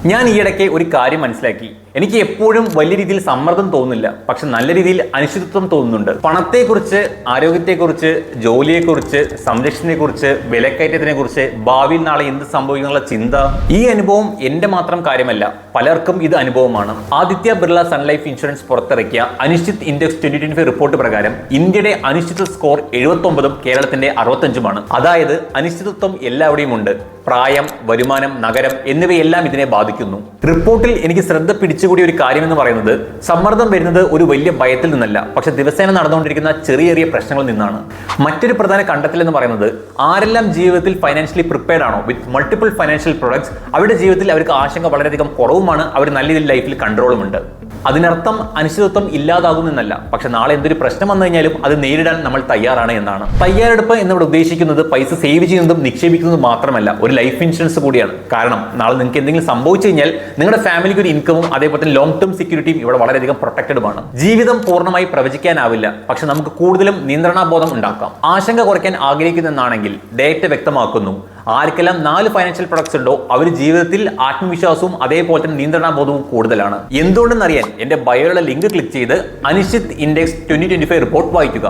ഞാൻ ഈയിടയ്ക്ക് ഒരു കാര്യം മനസ്സിലാക്കി. എനിക്ക് എപ്പോഴും വലിയ രീതിയിൽ സമ്മർദ്ദം തോന്നുന്നില്ല, പക്ഷെ നല്ല രീതിയിൽ അനിശ്ചിതത്വം തോന്നുന്നുണ്ട്. പണത്തെക്കുറിച്ച്, ആരോഗ്യത്തെക്കുറിച്ച്, ജോലിയെക്കുറിച്ച്, സംരക്ഷണത്തെക്കുറിച്ച്, വിലക്കയറ്റത്തിനെക്കുറിച്ച്, ഭാവിയിൽ നാളെ എന്ത് സംഭവിക്കുന്നുള്ള ചിന്ത. ഈ അനുഭവം എന്റെ മാത്രം കാര്യമല്ല, പലർക്കും ഇത് അനുഭവമാണ്. Aditya Birla Sun Life insurance പുറത്തിറക്കിയ അനിശ്ചിത് ഇൻഡെക്സ് 2025 റിപ്പോർട്ട് പ്രകാരം ഇന്ത്യയുടെ അനിശ്ചിത സ്കോർ 79ഉം കേരളത്തിന്റെ 65ഉമാണ്. അതായത് അനിശ്ചിതത്വം എല്ലാവിടെയും ഉണ്ട്. പ്രായം, വരുമാനം, നഗരം എന്നിവയെല്ലാം ഇതിനെ ബാധിക്കുന്നു. റിപ്പോർട്ടിൽ എനിക്ക് ശ്രദ്ധ പിടിച്ചുകൂടിയ ഒരു കാര്യം എന്ന് പറയുന്നത്, സമ്മർദ്ദം വരുന്നത് ഒരു വലിയ ഭയത്തിൽ നിന്നല്ല, പക്ഷെ ദിവസേന നടന്നുകൊണ്ടിരിക്കുന്ന ചെറിയ ചെറിയ പ്രശ്നങ്ങളിൽ നിന്നാണ്. മറ്റൊരു പ്രധാന കണ്ടെത്തൽ എന്ന് പറയുന്നത്, ആരെല്ലാം ജീവിതത്തിൽ ഫൈനാൻഷ്യലി പ്രിപ്പയർഡ് ആണോ വിത്ത് മൾട്ടിപ്പിൾ ഫൈനാൻഷ്യൽ പ്രൊഡക്ട്സ്, അവരുടെ ജീവിതത്തിൽ അവർക്ക് ആശങ്ക വളരെയധികം കുറവുമാണ്, അവർ നല്ല രീതിയിൽ ലൈഫിൽ കൺട്രോളും ഉണ്ട്. അതിനർത്ഥം അനിശ്ചിതത്വം ഇല്ലാതാകുമെന്നല്ല, പക്ഷെ നാളെ എന്തൊരു പ്രശ്നം വന്നു കഴിഞ്ഞാലും അത് നേരിടാൻ നമ്മൾ തയ്യാറാണ് എന്നാണ്. തയ്യാറെടുപ്പ് എന്നിവിടെ ഉദ്ദേശിക്കുന്നത് പൈസ സേവ് ചെയ്യുന്നതും നിക്ഷേപിക്കുന്നതും മാത്രമല്ല, ഒരു ലൈഫ് ഇൻഷുറൻസ് കൂടിയാണ്. കാരണം നാളെ നിങ്ങൾക്ക് എന്തെങ്കിലും സംഭവിച്ചു കഴിഞ്ഞാൽ നിങ്ങളുടെ ഫാമിലിക്ക് ഒരു ഇൻകമും അതേപോലെ തന്നെ ലോങ് ടേം സെക്യൂരിറ്റിയും ഇവിടെ വളരെയധികം പ്രൊട്ടക്റ്റഡുമാണ്. ജീവിതം പൂർണ്ണമായി പ്രവചിക്കാനാവില്ല, പക്ഷെ നമുക്ക് കൂടുതലും നിയന്ത്രണബോധം ഉണ്ടാക്കാം. ആശങ്ക കുറയ്ക്കാൻ ആഗ്രഹിക്കുന്നതെന്നാണെങ്കിൽ ഡേറ്റ വ്യക്തമാക്കുന്നു, ആർക്കെല്ലാം 4 ഫൈനാൻഷ്യൽ പ്രൊഡക്ട്സ് ഉണ്ടോ അവർ ജീവിതത്തിൽ ആത്മവിശ്വാസവും അതേപോലെ തന്നെ നിയന്ത്രണബോധവും കൂടുതലാണ്. എന്തുകൊണ്ടെന്നറിയാൻ എന്റെ ബയോയുടെ ലിങ്ക് ക്ലിക്ക് ചെയ്ത് അനിശ്ചിത് ഇൻഡെക്സ് 2025 റിപ്പോർട്ട് വായിക്കുക.